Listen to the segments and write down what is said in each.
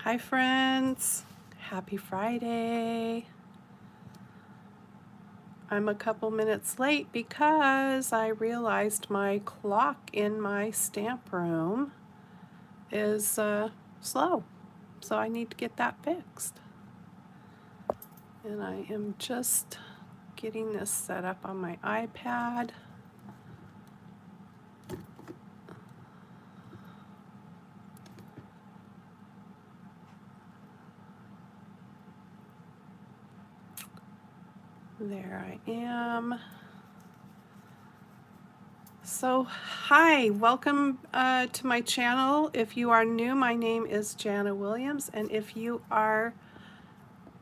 Hi friends, happy Friday. I'm a couple minutes late because I realized my clock in my stamp room is slow, so I need to get that fixed. And I am just getting this set up on my iPad. There I am. So, hi, welcome to my channel. If you are new, my name is Jana Williams, and if you are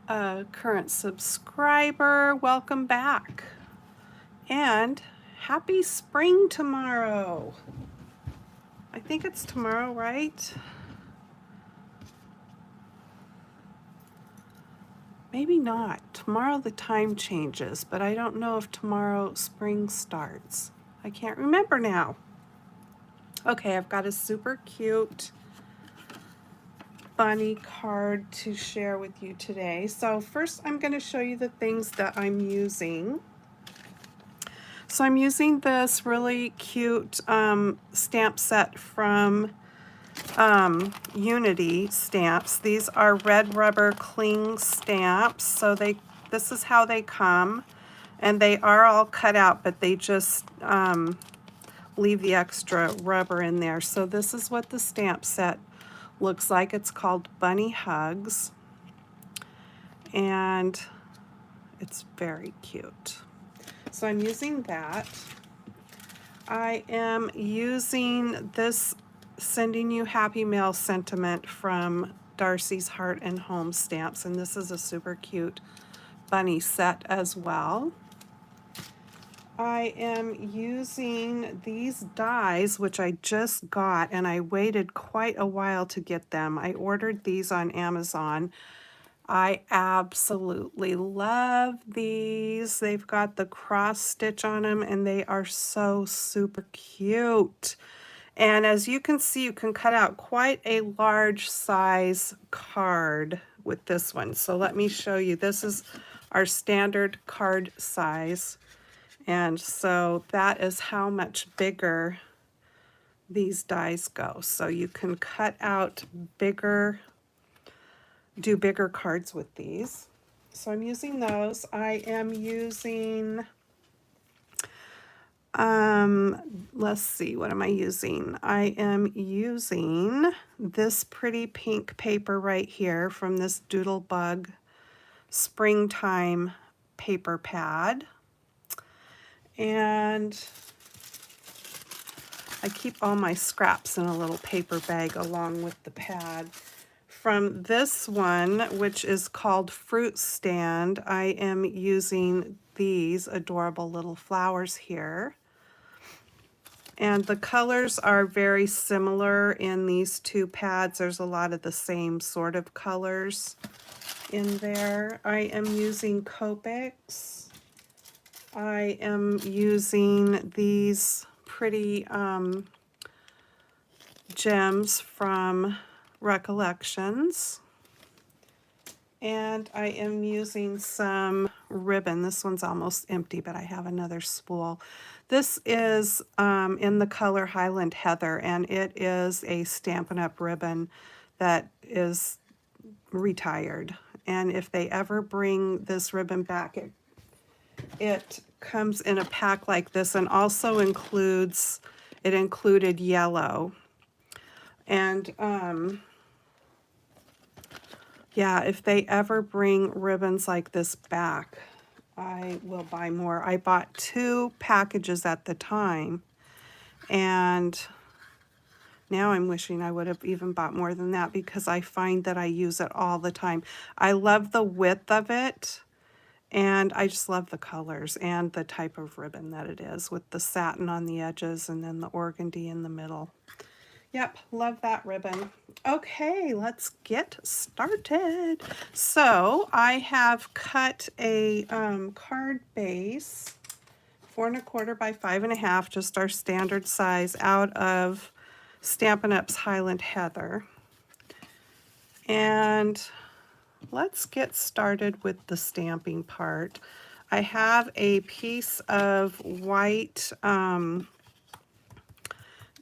a current subscriber, welcome back. And happy spring tomorrow. I think it's tomorrow, right? Maybe not. Tomorrow the time changes, but I don't know if tomorrow spring starts. I can't remember now. Okay, I've got a super cute bunny card to share with you today. So first I'm going to show you the things that I'm using. So I'm using this really cute stamp set from Unity Stamps. These are red rubber cling stamps. So this is how they come, and they are all cut out, but they just leave the extra rubber in there. So this is what the stamp set looks like. It's called Bunny Hugs, and it's very cute. So I'm using that. I am using this Sending You Happy Mail sentiment from Darcy's Heart and Home Stamps, and this is a super cute bunny set as well. I am using these dies, which I just got, and I waited quite a while to get them. I ordered these on Amazon. I absolutely love these. They've got the cross stitch on them, and they are so super cute. And as you can see, you can cut out quite a large size card with this one. So let me show you. This is our standard card size. And so that is how much bigger these dies go. So you can cut out bigger, do bigger cards with these. So I'm using those. I am using, let's see, what am I using? I am using this pretty pink paper right here from this Doodlebug Springtime paper pad. And I keep all my scraps in a little paper bag along with the pad. From this one, which is called Fruit Stand, I am using these adorable little flowers here. And the colors are very similar in these two pads. There's a lot of the same sort of colors in there. I am using Copics. I am using these pretty gems from Recollections. And I am using some ribbon. This one's almost empty, but I have another spool. This is in the color Highland Heather, and it is a Stampin' Up! Ribbon that is retired. And if they ever bring this ribbon back, it comes in a pack like this, and also it included yellow. And yeah, if they ever bring ribbons like this back, I will buy more. I bought 2 packages at the time, and now I'm wishing I would have even bought more than that, because I find that I use it all the time. I love the width of it, and I just love the colors and the type of ribbon that it is, with the satin on the edges and then the organdy in the middle. Yep, love that ribbon. Okay, let's get started. So I have cut a card base, 4 1/4 by 5 1/2, just our standard size, out of Stampin' Up's Highland Heather. And let's get started with the stamping part. I have a piece of white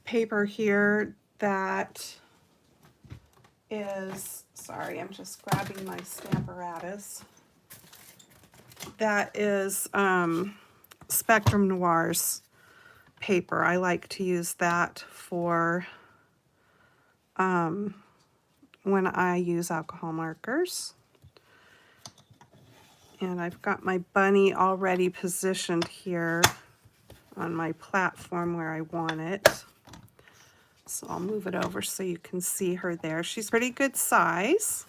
paper here that is, sorry, I'm just grabbing my Stamparatus. That is Spectrum Noir's paper. I like to use that for when I use alcohol markers. And I've got my bunny already positioned here on my platform where I want it. So I'll move it over so you can see her there. She's pretty good size.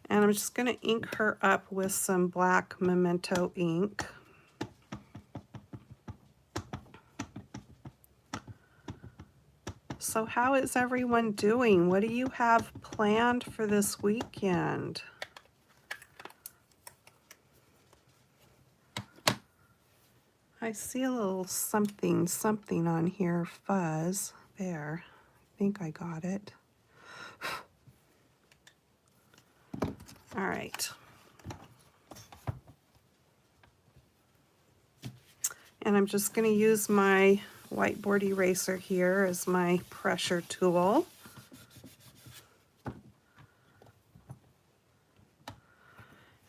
And I'm just going to ink her up with some black Memento ink. So how is everyone doing? What do you have planned for this weekend? I see a little something on here, fuzz. There, I think I got it. All right. And I'm just going to use my whiteboard eraser here as my pressure tool.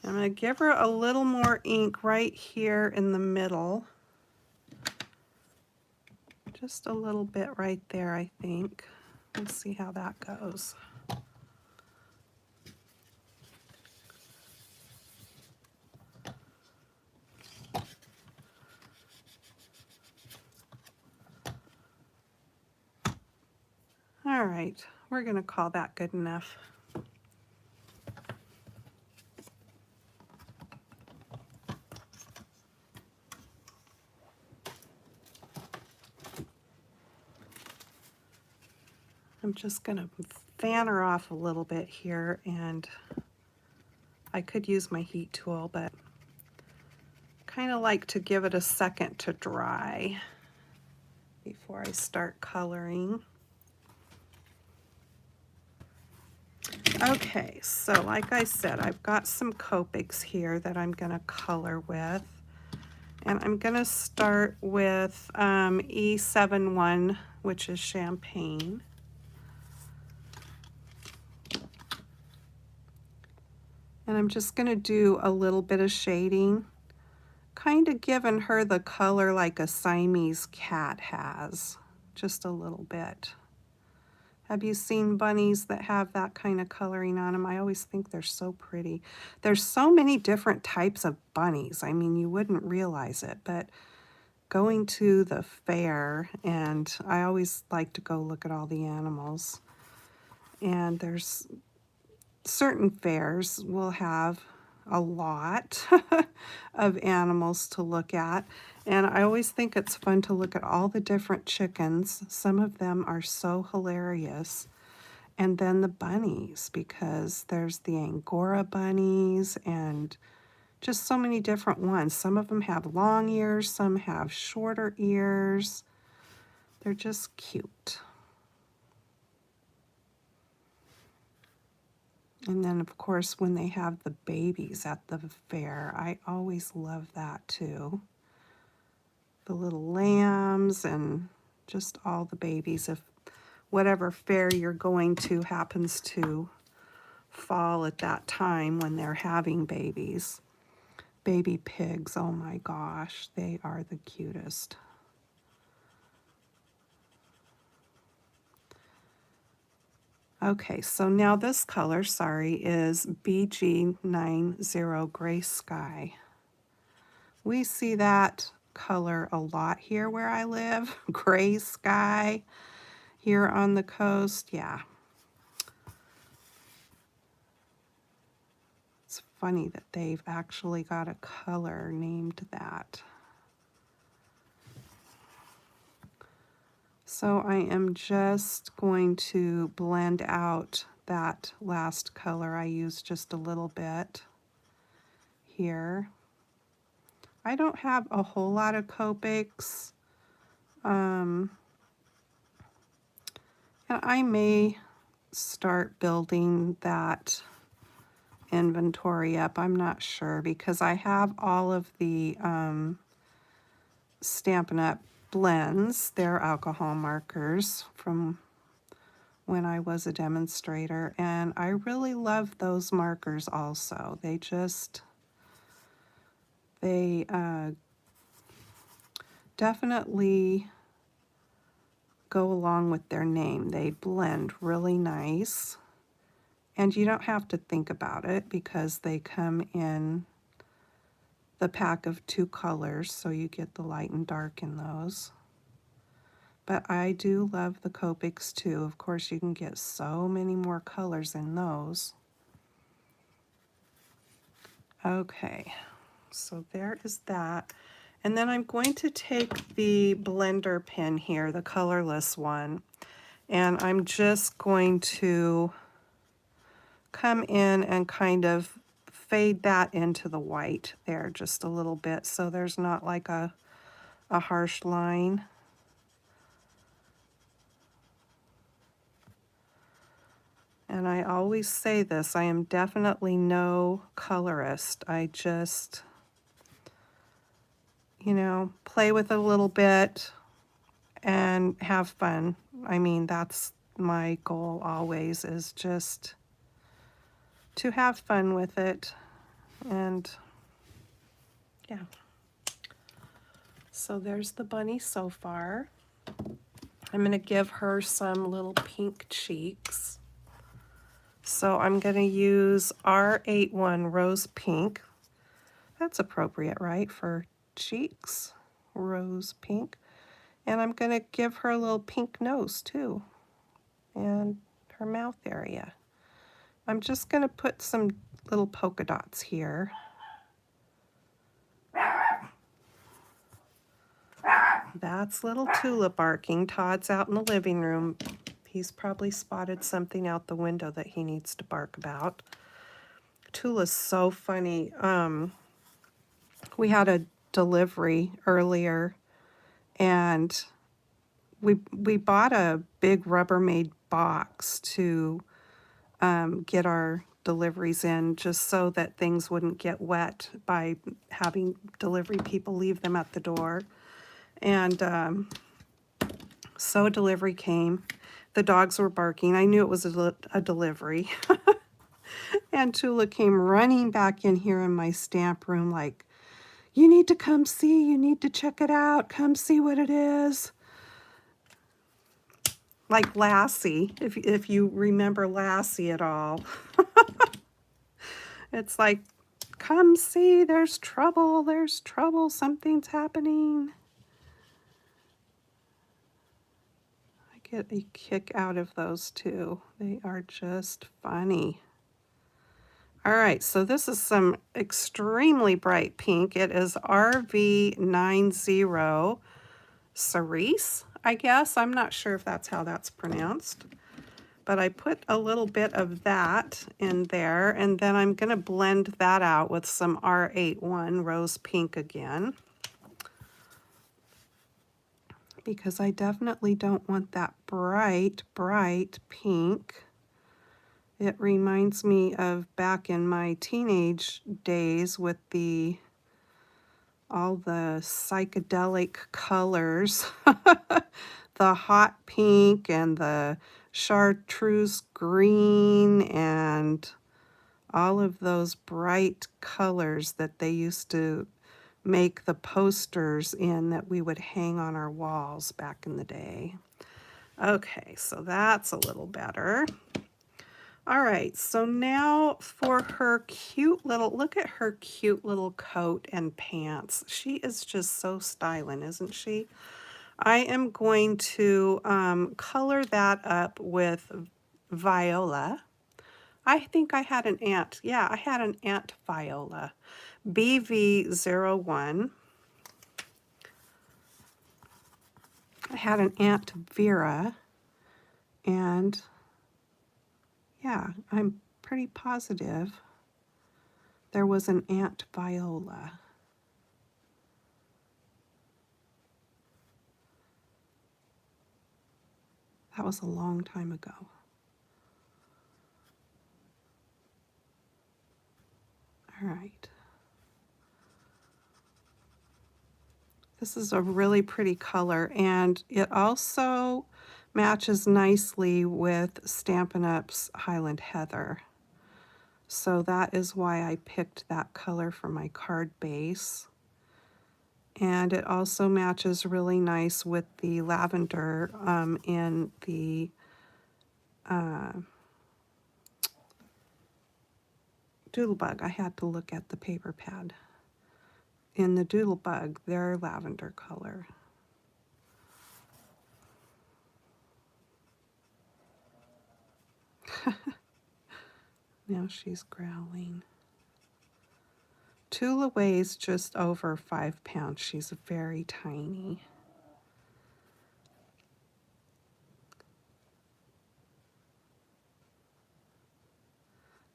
I'm going to give her a little more ink right here in the middle. Just a little bit right there, I think. Let's see how that goes. All right, we're going to call that good enough. I'm just going to fan her off a little bit here, and I could use my heat tool, but kind of like to give it a second to dry before I start coloring. Okay, so like I said, I've got some Copics here that I'm going to color with. And I'm going to start with E71, which is Champagne. And I'm just going to do a little bit of shading, kind of giving her the color like a Siamese cat has, just a little bit. Have you seen bunnies that have that kind of coloring on them? I always think they're so pretty. There's so many different types of bunnies. I mean, you wouldn't realize it, but going to the fair, and I always like to go look at all the animals. And there's certain fairs will have a lot of animals to look at. And I always think it's fun to look at all the different chickens. Some of them are so hilarious. And then the bunnies, because there's the Angora bunnies and just so many different ones. Some of them have long ears, some have shorter ears. They're just cute. And then, of course, when they have the babies at the fair, I always love that too. The little lambs and just all the babies. If whatever fair you're going to happens to fall at that time when they're having babies. Baby pigs, oh my gosh, they are the cutest. Okay, so now this color, sorry, is BG90 Gray Sky. We see that color a lot here where I live. Gray sky here on the coast, yeah. It's funny that they've actually got a color named that. So I am just going to blend out that last color. I used just a little bit here. I don't have a whole lot of Copics. And I may start building that inventory up. I'm not sure because I have all of the Stampin' Up! Blends. They're alcohol markers from when I was a demonstrator, and I really love those markers also. They definitely go along with their name. They blend really nice, and you don't have to think about it because they come in the pack of 2 colors, so you get the light and dark in those. But I do love the Copics too. Of course, you can get so many more colors in those. Okay, so there is that. And then I'm going to take the blender pen here, the colorless one, and I'm just going to come in and kind of fade that into the white there just a little bit so there's not like a harsh line. And I always say this, I am definitely no colorist. I just, you know, play with it a little bit and have fun. I mean, that's my goal always, is just to have fun with it. And yeah. So there's the bunny so far. I'm going to give her some little pink cheeks. So I'm going to use R81 Rose Pink. That's appropriate, right, for cheeks? Rose pink. And I'm going to give her a little pink nose, too, and her mouth area. I'm just going to put some little polka dots here. That's little Tula barking. Todd's out in the living room. He's probably spotted something out the window that he needs to bark about. Tula's so funny. We had a delivery earlier, and we bought a big Rubbermaid box to get our deliveries in, just so that things wouldn't get wet by having delivery people leave them at the door. And so a delivery came. The dogs were barking. I knew it was a delivery. And Tula came running back in here in my stamp room like, you need to come see, you need to check it out, come see what it is. Like Lassie, if you remember Lassie at all. It's like, come see, there's trouble, something's happening. I get a kick out of those too. They are just funny. All right, so this is some extremely bright pink. It is RV90 Cerise, I guess. I'm not sure if that's how that's pronounced. But I put a little bit of that in there, and then I'm going to blend that out with some R81 Rose Pink again, because I definitely don't want that bright, bright pink. It reminds me of back in my teenage days with all the psychedelic colors, the hot pink and the chartreuse green and all of those bright colors that they used to make the posters in that we would hang on our walls back in the day. Okay, so that's a little better. All right, so now for her cute little, look at her cute little coat and pants. She is just so styling, isn't she? I am going to color that up with Viola. I think I had an Aunt. Yeah, I had an Aunt Viola. BV01. I had an Aunt Vera. And yeah, I'm pretty positive there was an Aunt Viola. That was a long time ago. All right. This is a really pretty color, and it also matches nicely with Stampin' Up's Highland Heather. So that is why I picked that color for my card base. And it also matches really nice with the lavender in the Doodlebug. I had to look at the paper pad. In the Doodlebug, their lavender color. Now she's growling. Tula weighs just over 5 pounds. She's very tiny.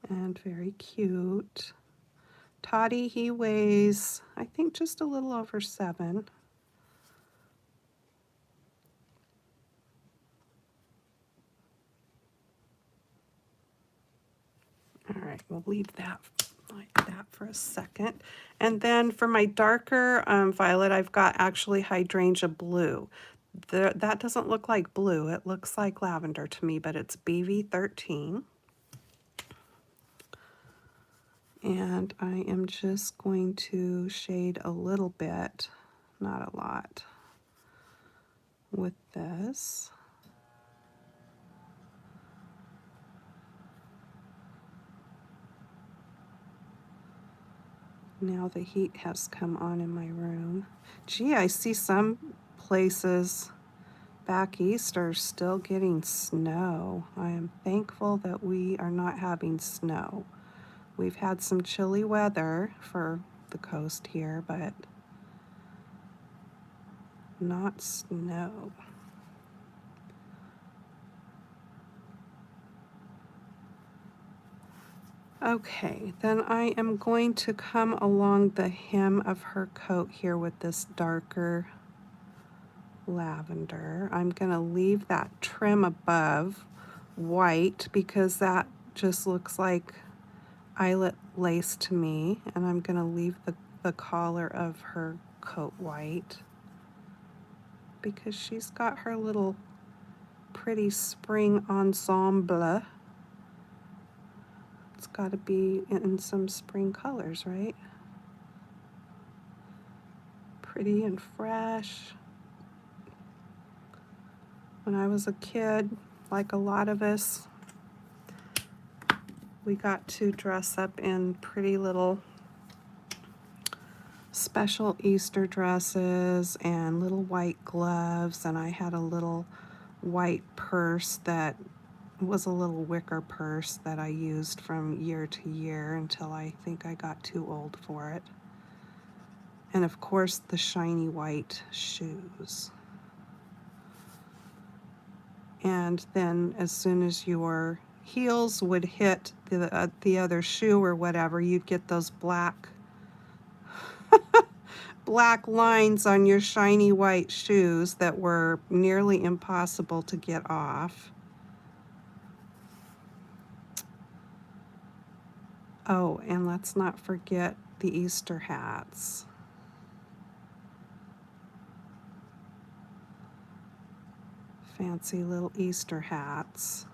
And very cute. Toddy, he weighs, I think, just a little over 7. All right, we'll leave that like that for a second. And then for my darker violet, I've got actually hydrangea blue. That doesn't look like blue. It looks like lavender to me, but it's BV13. And I am just going to shade a little bit, not a lot, with this. Now the heat has come on in my room. Gee, I see some places back east are still getting snow. I am thankful that we are not having snow. We've had some chilly weather for the coast here, but not snow. Okay, then I am going to come along the hem of her coat here with this darker lavender. I'm going to leave that trim above white because that just looks like eyelet lace to me, and I'm going to leave the collar of her coat white because she's got her little pretty spring ensemble. It's got to be in some spring colors, right? Pretty and fresh. When I was a kid, like a lot of us, we got to dress up in pretty little special Easter dresses and little white gloves, and I had a little white purse that was a little wicker purse that I used from year to year until I think I got too old for it. And of course, the shiny white shoes. And then as soon as your heels would hit the other shoe or whatever, you'd get those black lines on your shiny white shoes that were nearly impossible to get off. Oh, and let's not forget the Easter hats. Fancy little Easter hats.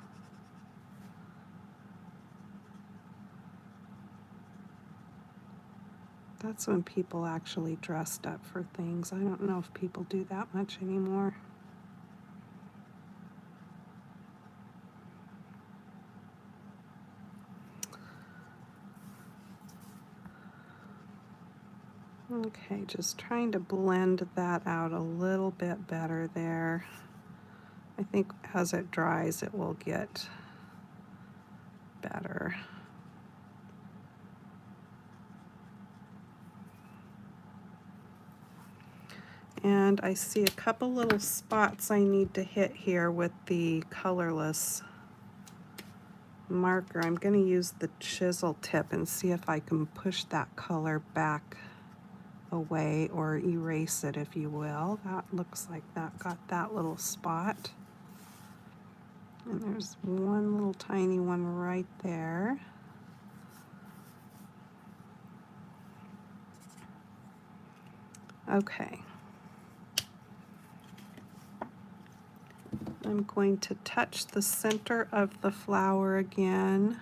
That's when people actually dressed up for things. I don't know if people do that much anymore. Okay, just trying to blend that out a little bit better there. I think as it dries, it will get better. And I see a couple little spots I need to hit here with the colorless marker. I'm going to use the chisel tip and see if I can push that color back away or erase it, if you will. That looks like that got that little spot. And there's one little tiny one right there. Okay. I'm going to touch the center of the flower again.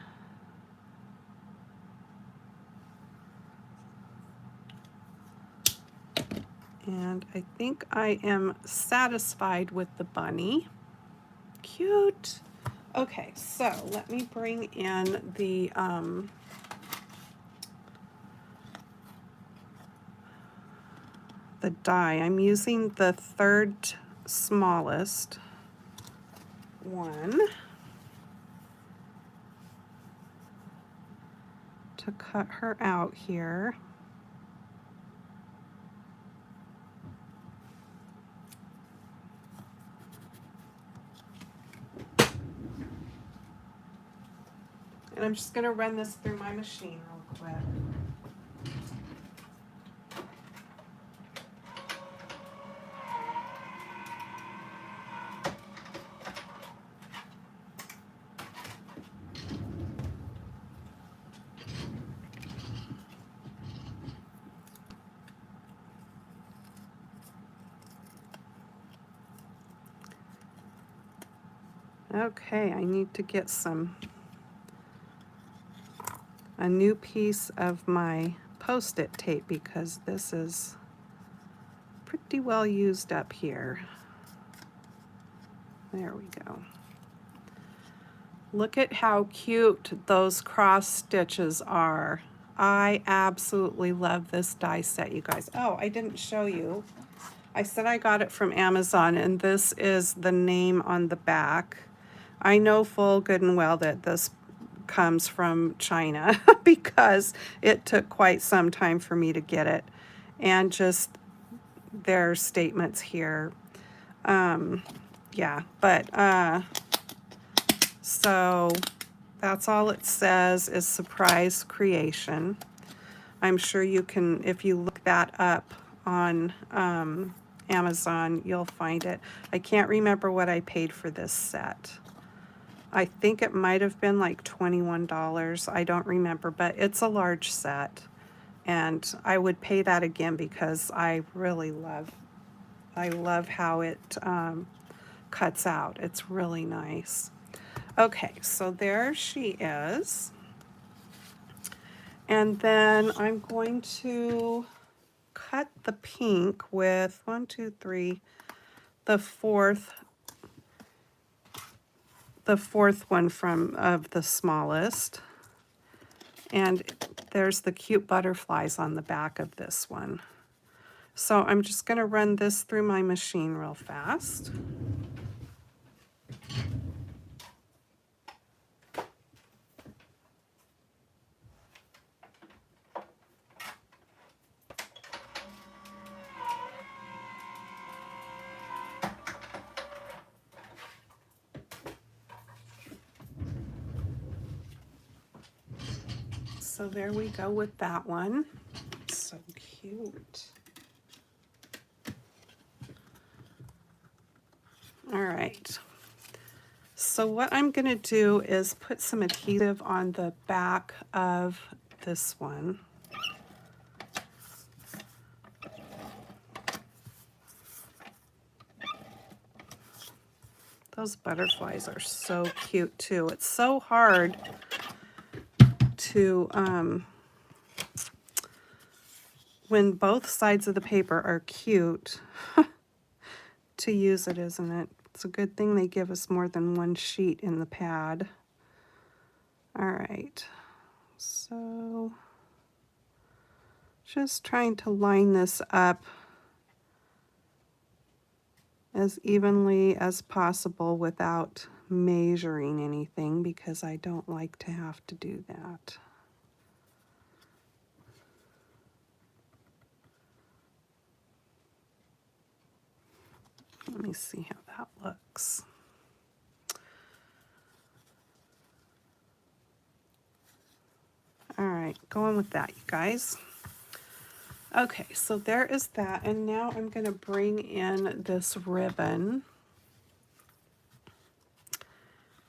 And I think I am satisfied with the bunny. Cute. Okay, so let me bring in the die. I'm using the third smallest one to cut her out here. And I'm just going to run this through my machine real quick. Okay, I need to get a new piece of my Post-it tape because this is pretty well used up here. There we go. Look at how cute those cross stitches are. I absolutely love this die set, you guys. Oh, I didn't show you. I said I got it from Amazon, and this is the name on the back. I know full good and well that this comes from China because it took quite some time for me to get it. And just their statements here. Yeah, but so that's all it says is surprise creation. I'm sure you can, if you look that up on Amazon, you'll find it. I can't remember what I paid for this set. I think it might have been like $21. I don't remember, but it's a large set. And I would pay that again because I really love how it cuts out. It's really nice. Okay, so there she is. And then I'm going to cut the pink with 1, 2, 3, the fourth one of the smallest. And there's the cute butterflies on the back of this one. So I'm just going to run this through my machine real fast. So there we go with that one. So cute. All right. So what I'm going to do is put some adhesive on the back of this one. Those butterflies are so cute too. It's so hard to, when both sides of the paper are cute, to use it, isn't it? It's a good thing they give us more than one sheet in the pad. All right, so just trying to line this up as evenly as possible without measuring anything because I don't like to have to do that. Let me see how that looks. All right, going with that, you guys. Okay, so there is that, and now I'm going to bring in this ribbon,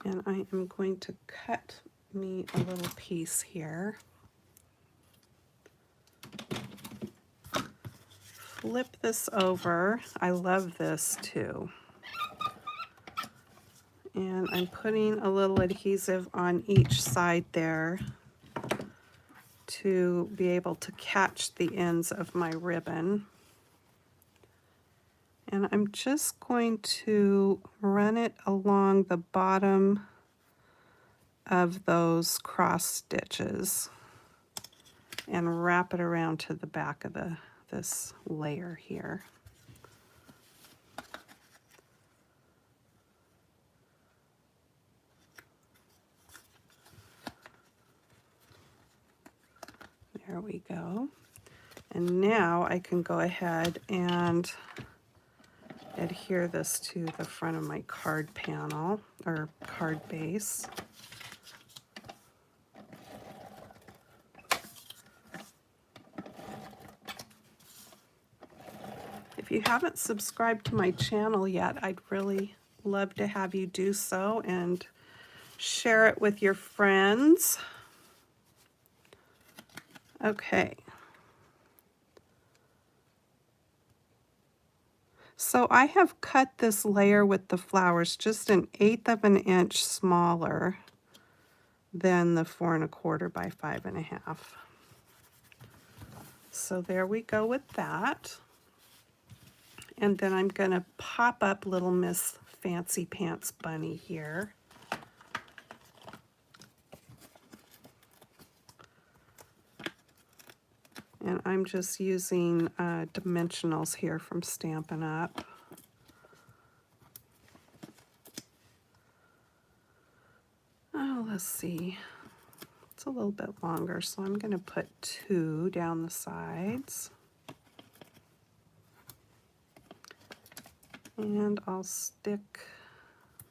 and I am going to cut me a little piece here flip this over. I love this too. And I'm putting a little adhesive on each side there to be able to catch the ends of my ribbon. And I'm just going to run it along the bottom of those cross stitches and wrap it around to the back of this layer here. There we go. And now I can go ahead and adhere this to the front of my card panel or card base. If you haven't subscribed to my channel yet, I'd really love to have you do so and share it with your friends. Okay. So I have cut this layer with the flowers just 1/8 of an inch smaller than the 4 1/4 by 5 1/2. So there we go with that. And then I'm going to pop up Little Miss Fancy Pants Bunny here. And I'm just using dimensionals here from Stampin' Up. Oh, let's see. It's a little bit longer, so I'm going to put 2 down the sides. And I'll stick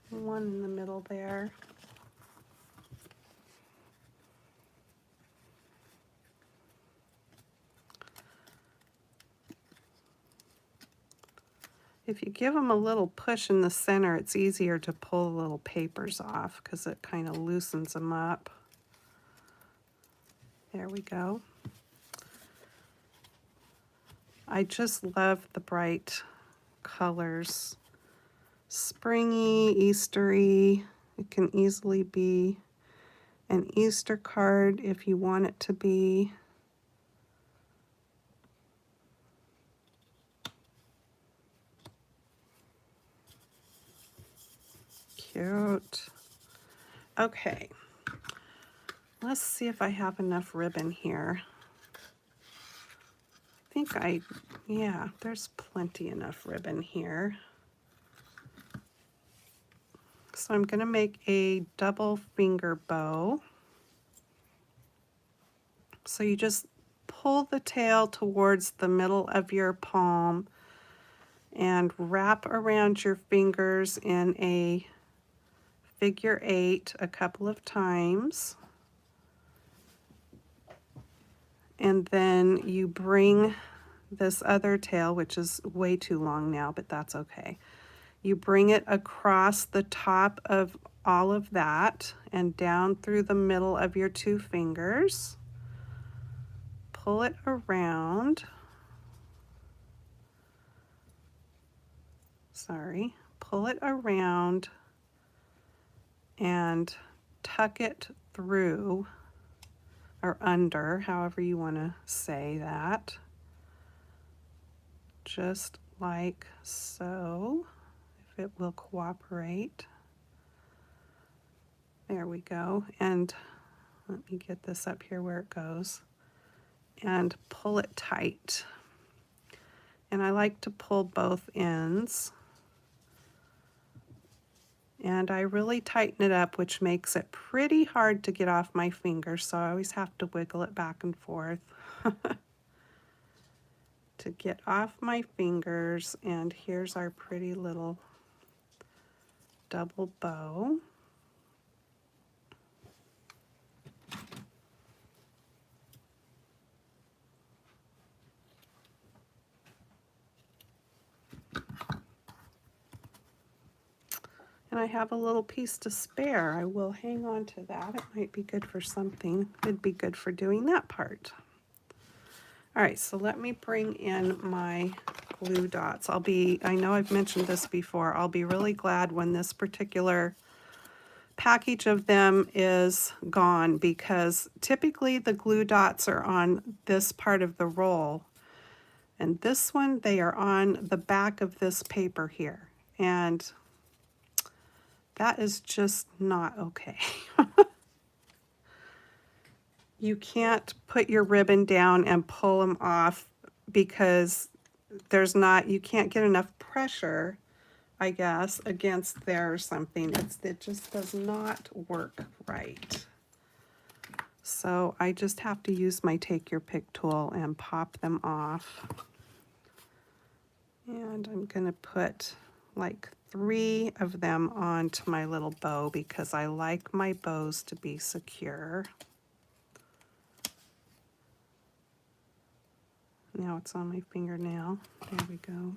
1 in the middle there. If you give them a little push in the center, it's easier to pull the little papers off because it kind of loosens them up. There we go. I just love the bright colors. Springy, Eastery. It can easily be an Easter card if you want it to be. Cute. Okay. Let's see if I have enough ribbon here. I think yeah, there's plenty enough ribbon here. So I'm going to make a double finger bow. So you just pull the tail towards the middle of your palm and wrap around your fingers in a figure 8 a couple of times. And then you bring this other tail, which is way too long now, but that's okay. You bring it across the top of all of that and down through the middle of your 2 fingers. Pull it around. Sorry. Pull it around and tuck it through or under, however you want to say that. Just like so, if it will cooperate. There we go. And let me get this up here where it goes. And pull it tight. And I like to pull both ends. And I really tighten it up, which makes it pretty hard to get off my fingers, so I always have to wiggle it back and forth to get off my fingers. And here's our pretty little double bow. And I have a little piece to spare. I will hang on to that. It might be good for something. It'd be good for doing that part. All right, so let me bring in my glue dots. I know I've mentioned this before, I'll be really glad when this particular package of them is gone, because typically the glue dots are on this part of the roll, and this one, they are on the back of this paper here, and that is just not okay. You can't put your ribbon down and pull them off because you can't get enough pressure, I guess, against there or something. It just does not work right. So I just have to use my take your pick tool and pop them off. And I'm gonna put like 3 of them onto my little bow because I like my bows to be secure. Now it's on my fingernail. There we go.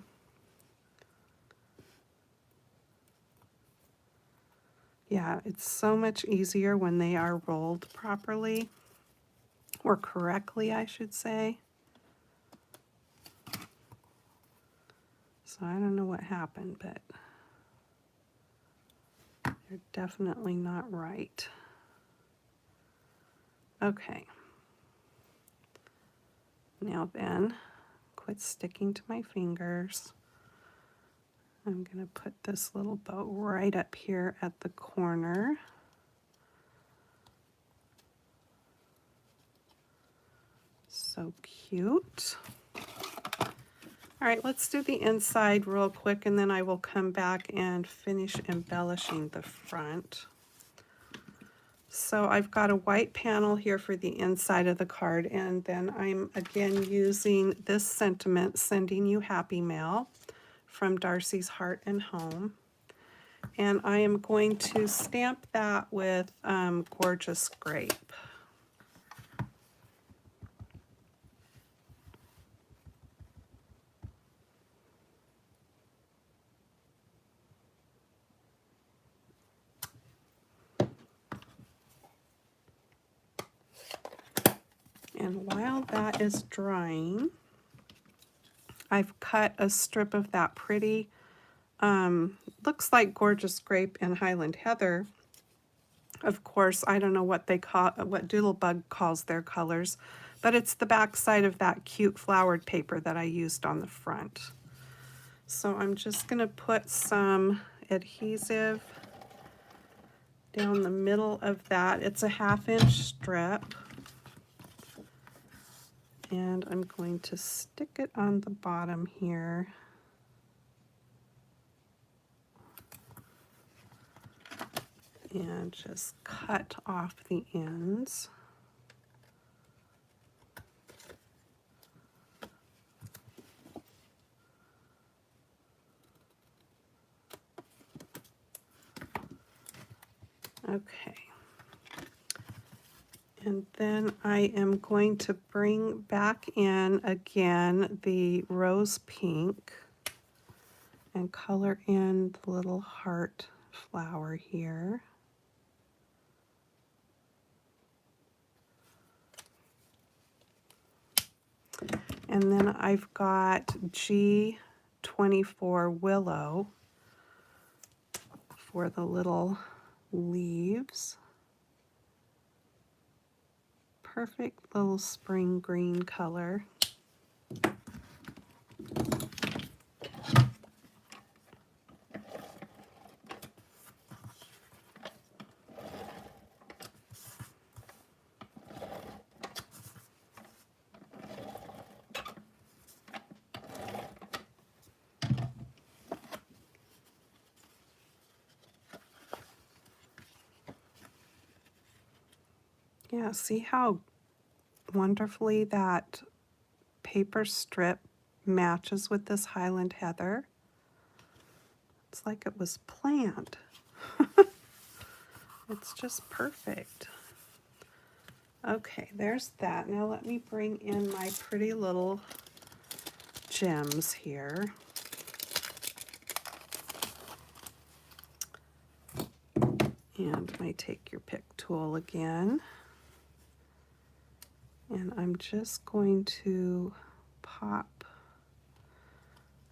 Yeah, it's so much easier when they are rolled properly, or correctly, I should say. So I don't know what happened, but they're definitely not right. Okay. Now then, quit sticking to my fingers. I'm going to put this little bow right up here at the corner. So cute. All right, let's do the inside real quick, and then I will come back and finish embellishing the front. So I've got a white panel here for the inside of the card, and then I'm again using this sentiment, Sending You Happy Mail, from Darcy's Heart and Home. And I am going to stamp that with Gorgeous Grape. And while that is drying, I've cut a strip of that pretty, looks like Gorgeous Grape and Highland Heather. Of course, I don't know what Doodlebug calls their colors, but it's the back side of that cute flowered paper that I used on the front. So I'm just going to put some adhesive down the middle of that. It's a 1/2 inch strip. And I'm going to stick it on the bottom here. And just cut off the ends. Okay. And then I am going to bring back in again the rose pink and color in the little heart flower here. And then I've got G24 Willow for the little leaves. Perfect little spring green color. Yeah, see how wonderfully that paper strip matches with this Highland Heather? It's like it was planned. It's just perfect. Okay, there's that. Now let me bring in my pretty little gems here. And my take your pick tool again. And I'm I'm just going to pop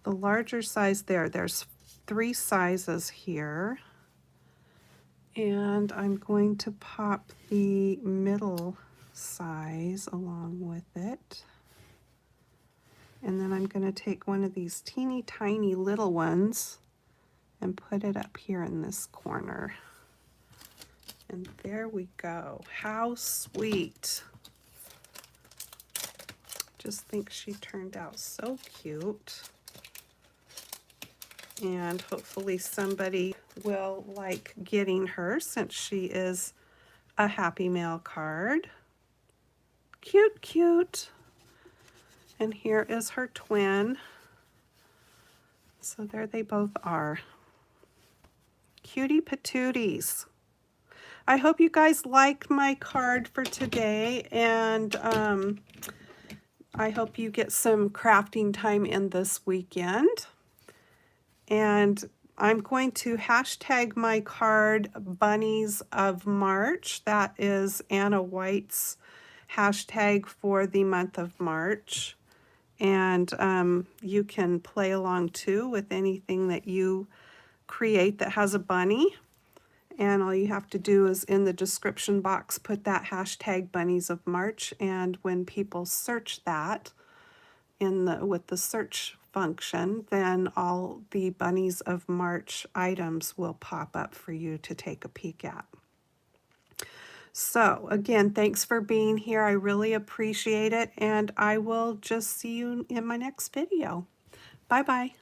the larger size there. There's 3 sizes here. And I'm going to pop the middle size along with it. And then I'm going to take one of these teeny tiny little ones and put it up here in this corner. And there we go. How sweet. Just think she turned out so cute. And hopefully somebody will like getting her since she is a Happy Mail card. Cute, cute. And here is her twin. So there they both are. Cutie patooties. I hope you guys liked my card for today, and I hope you get some crafting time in this weekend. And I'm going to hashtag my card Bunnies of March. That is Anna White's hashtag for the month of March. And you can play along too with anything that you create that has a bunny. And all you have to do is in the description box put that hashtag Bunnies of March, and when people search that with the search function, then all the Bunnies of March items will pop up for you to take a peek at. So again, thanks for being here. I really appreciate it, and I will just see you in my next video. Bye-bye.